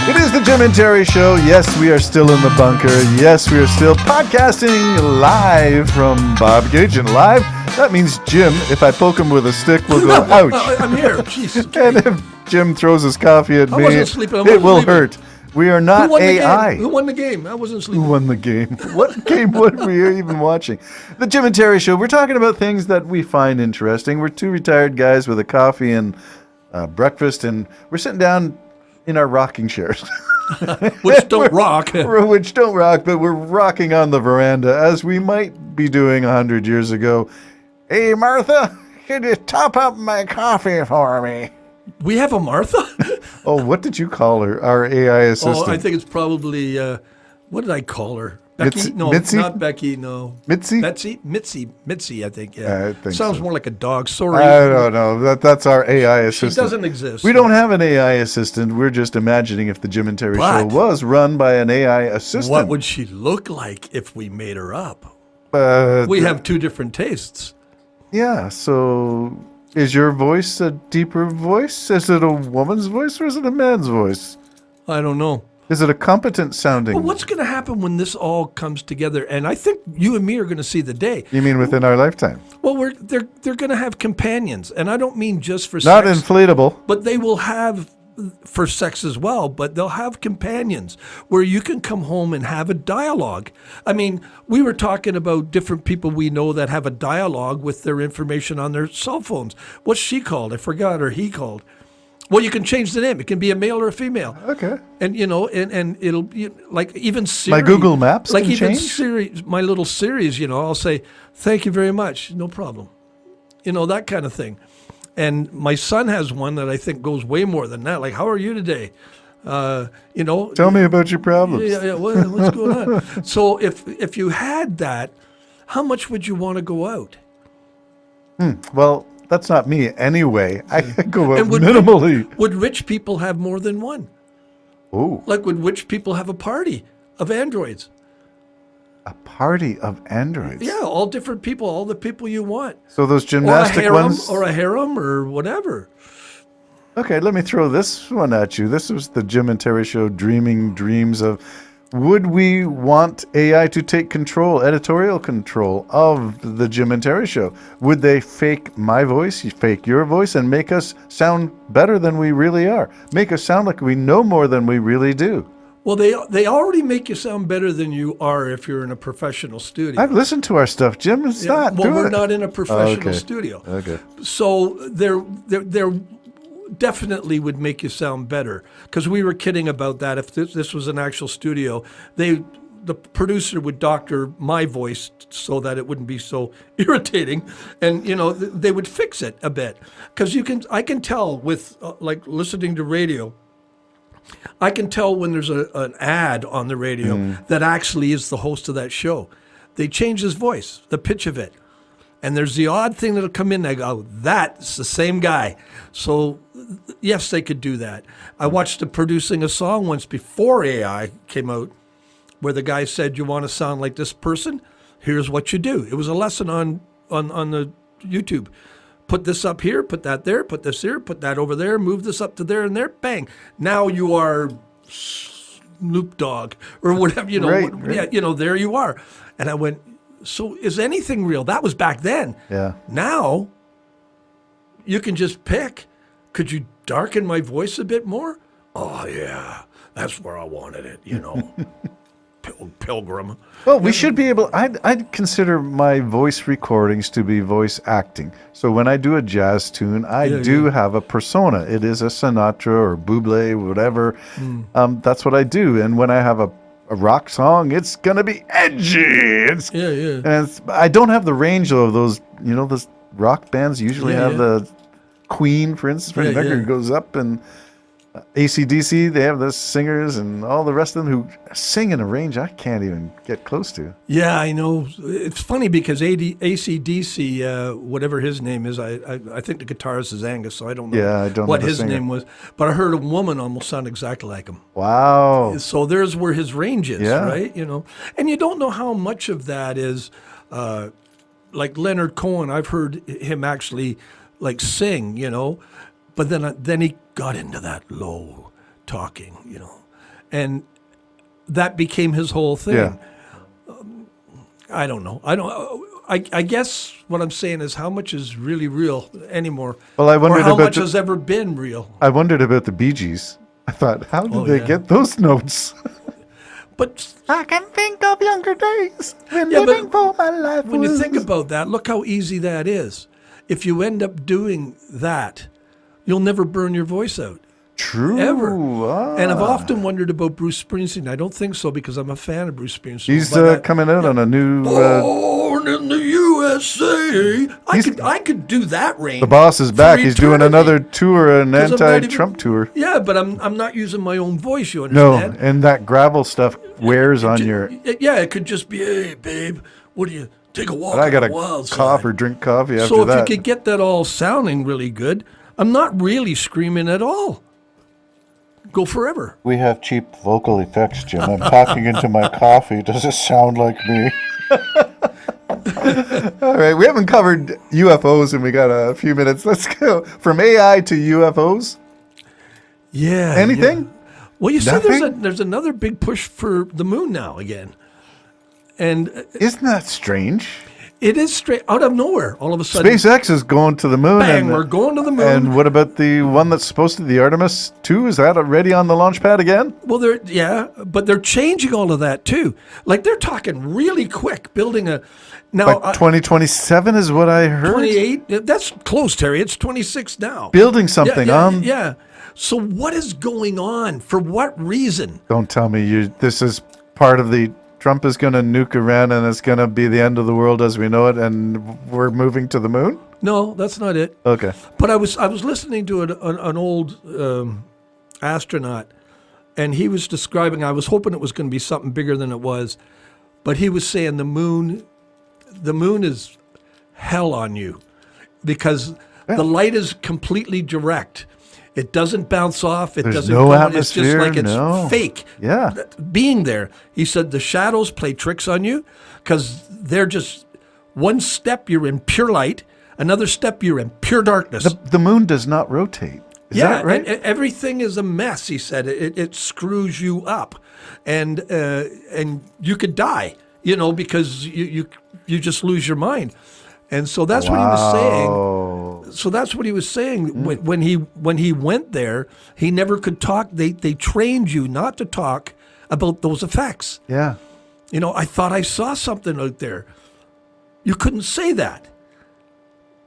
It is the Jim and Terry Show. Yes, we are still in the bunker. Yes, we are still podcasting live from Bob Gage and live. That means Jim, if I poke him with a stick, will go, ouch. I'm here. Jeez. And if Jim throws his coffee at I me, wasn't sleeping. it will hurt. We are not Who won the AI. game? Who won the game? I wasn't sleeping. Who won the game? What game were we even watching? The Jim and Terry Show. We're talking about things that we find interesting. We're two retired guys with a coffee and breakfast, and we're sitting down in our rocking chairs. Which don't rock. Which don't rock, but we're rocking on the veranda as we might be doing 100 years ago. Hey, Martha, could you top up my coffee for me? We have a Martha? Oh, what did you call her? Our AI assistant. Oh, I think it's probably, what did I call her? Becky? No, Mitzi? not Becky, no. Mitzi? Betsy? Mitzi, I think, yeah. I think Sounds so. more like a dog. Sorry. I don't know. That's our AI assistant. She doesn't exist. We don't have an AI assistant. We're just imagining if the Jim and Terry Show But was run by an AI assistant. What would she look like if we made her up? But We have two different tastes. yeah, so is your voice a deeper voice? Is it a woman's voice or is it a man's voice? I don't know. Is it a competent sounding? But what's going to happen when this all comes together? And I think you and me are going to see the day. You mean within our lifetime? Well, they're going to have companions, and I don't mean just for Not sex, inflatable. but they will have for sex as well. But they'll have companions where you can come home and have a dialogue. I mean, we were talking about different people we know that have a dialogue with their information on their cell phones. What's she called? I forgot, or he called. Well, you can change the name. It can be a male or a female. Okay. And and it'll be like even Siri. My Google Maps like can even change? Siri, my little Siris, I'll say, "Thank you very much, no problem," that kind of thing. And my son has one that I think goes way more than that. Like, "How are you today?" Tell me about your problems. Yeah. What's going on? So if you had that, how much would you want to go out? Well, that's not me anyway. I go out And minimally. Would rich people have more than one? Oh, Like, would rich people have a party of androids? a party of androids. Yeah, all different people, all the people you want. So those Or a gymnastic harem, ones. or a harem, or whatever. Okay, let me throw this one at you. This was the Jim and Terry Show dreaming dreams of, would we want AI to take control, editorial control of the Jim and Terry Show? Would they fake my voice, fake your voice, and make us sound better than we really are? Make us sound like we know more than we really do? Well, they already make you sound better than you are if you're in a professional studio. I've listened to our stuff, Jim. It's not well, doing we're it. not in a professional Okay. studio. Okay. So they're definitely would make you sound better, because we were kidding about that. If this was an actual studio, the producer would doctor my voice so that it wouldn't be so irritating, and they would fix it a bit, because I can tell with like listening to radio. I can tell when there's an ad on the radio that actually is the host of that show. They change his voice, the pitch of it. And there's the odd thing that'll come in. I go, that's the same guy. So, yes, they could do that. I watched them producing a song once before AI came out where the guy said, "You want to sound like this person? Here's what you do." It was a lesson on the YouTube. Put this up here, put that there, put this here, put that over there, move this up to there and there, bang. Now you are Snoop Dogg or whatever, Right. Yeah, there you are. And I went, so is anything real? That was back then. Yeah. Now you can just pick. Could you darken my voice a bit more? Oh, yeah, that's where I wanted it, Pilgrim. Well, we should be able. I'd consider my voice recordings to be voice acting. So when I do a jazz tune, I do have a persona. It is a Sinatra or Bublé, whatever. That's what I do. And when I have a rock song, it's gonna be edgy. And I don't have the range of those. Those rock bands usually have the Queen, for instance. Freddie Mercury goes up, and AC/DC, they have the singers and all the rest of them who sing in a range I can't even get close to. Yeah, I know. It's funny because AC/DC, whatever his name is, I think the guitarist is Angus, so I don't know I don't know what the his singer. name was. But I heard a woman almost sound exactly like him. Wow. So there's where his range is, Yeah. right? And you don't know how much of that is, like Leonard Cohen. I've heard him actually like sing, but then he got into that low talking, and that became his whole thing. Yeah. I don't know. I guess what I'm saying is how much is really real anymore, Well, I wondered or how about much the- has ever been real. I wondered about the Bee Gees. I thought, how did they yeah. get those notes? But I can think of younger days when Yeah, but living for my life. when you was- think about that, look how easy that is. If you end up doing that, you'll never burn your voice out. True. Ever. Ah. And I've often wondered about Bruce Springsteen. I don't think so because I'm a fan of Bruce Springsteen. He's but coming out on a new. Born in the USA. He's- I could do that range. The Boss is for back. He's doing eternity. another tour, an 'Cause I'm not even- anti-Trump tour. Yeah, but I'm not using my own voice. You No, understand? and that gravel stuff wears on your. Yeah, it could just be, hey, babe, what do you take a walk? And I on got the to wild cough side? or drink coffee after So if that. you could get that all sounding really good, I'm not really screaming at all. Go forever. We have cheap vocal effects, Jim. I'm talking into my coffee. Does it sound like me? All right, we haven't covered UFOs and we got a few minutes. Let's go from AI to UFOs. Yeah. Anything? yeah. Well, you see, Nothing? there's another big push for the moon now again. And Isn't that strange? it is straight out of nowhere. All of a sudden, SpaceX is going to the moon. bang, we're going to the moon. And what about the one that's supposed to be the Artemis 2? Is that already on the launch pad again? Well, but they're changing all of that too. Like they're talking really quick, building a now Like 2027 is what I heard. 28. That's close, Terry. It's 26 now. Building something on. Yeah. So what is going on? For what reason? Don't tell me this is part of the Trump is going to nuke Iran and it's going to be the end of the world as we know it and we're moving to the moon? No, that's not it. Okay. But I was listening to an old astronaut, and he was describing. I was hoping it was going to be something bigger than it was, but he was saying the moon is hell on you, because the light is completely direct. It doesn't bounce off. It There's doesn't no go. atmosphere, It's just like it's no. fake. Yeah. Being there, he said the shadows play tricks on you because they're just one step you're in pure light, another step you're in pure darkness. The moon does not rotate. Is that right? and everything is a mess. He said it screws you up, and you could die, because you just lose your mind. And so that's what he was saying. So that's what he was saying when he went there. He never could talk. They trained you not to talk about those effects. Yeah. I thought I saw something out there. You couldn't say that.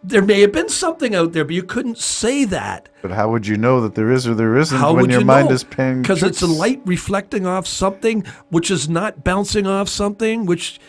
There may have been something out there, but you couldn't say that. But how would you know that there is or there isn't How when would your you mind know? is paying Because it's a tricks? light reflecting off something, which is not bouncing off something, which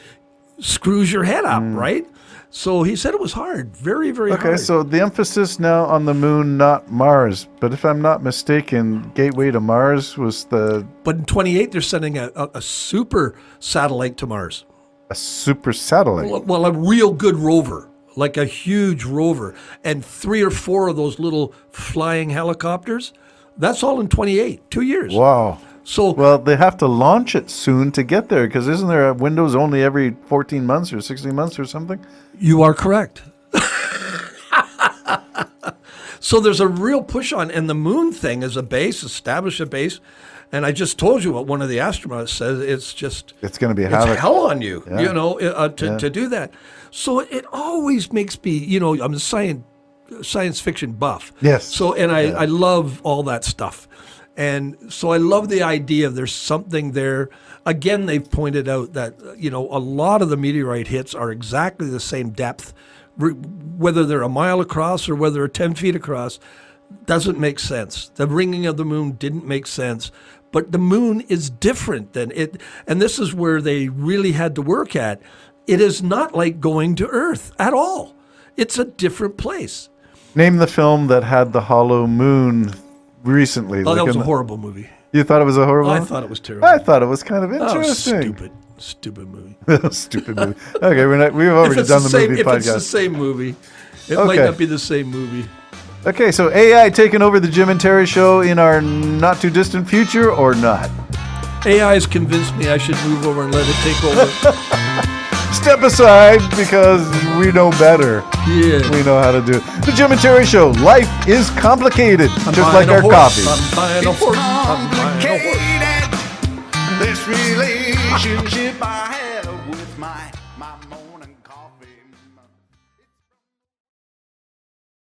screws your head up, right? So he said it was hard, very, very hard. Okay, so the emphasis now on the moon, not Mars. But if I'm not mistaken, Gateway to Mars was But in 28, they're sending a super satellite to Mars. a super satellite. Well, a real good rover, like a huge rover, and 3 or 4 of those little flying helicopters. That's all in 28, 2 years. Wow. So Well, they have to launch it soon to get there because isn't there a Windows only every 14 months or 16 months or something? you are correct. So there's a real push on, and the moon thing is a base, establish a base. And I just told you what one of the astronauts says. It's just It's going to be it's havoc. hell on you, to do that. So it always makes me, I'm a science fiction buff. Yes. So, and I love all that stuff. And so I love the idea of there's something there. Again, they've pointed out that, a lot of the meteorite hits are exactly the same depth, whether they're a mile across or whether they're 10 feet across. Doesn't make sense. The ringing of the moon didn't make sense. But the moon is different than it. And this is where they really had to work at. It is not like going to Earth at all. It's a different place. Name the film that had the hollow moon recently. Oh, that like was in a horrible movie. You thought it was a horrible I one? thought it was terrible. I thought it was kind of Oh, interesting. stupid movie. Stupid movie. Okay, we've already done the movie if it's the podcast. same movie, it might Okay. not be the same movie. Okay, so AI taking over the Jim and Terry show in our not too distant future or not? AI has convinced me I should move over and let it take over. Step aside because we know better. Yeah. We know how to do it. The Jim and Terry show. Life is complicated, I'm just buying like a our horse. coffee. I'm buying a horse. I'm buying a horse. Complicated. this relationship I have with my Mona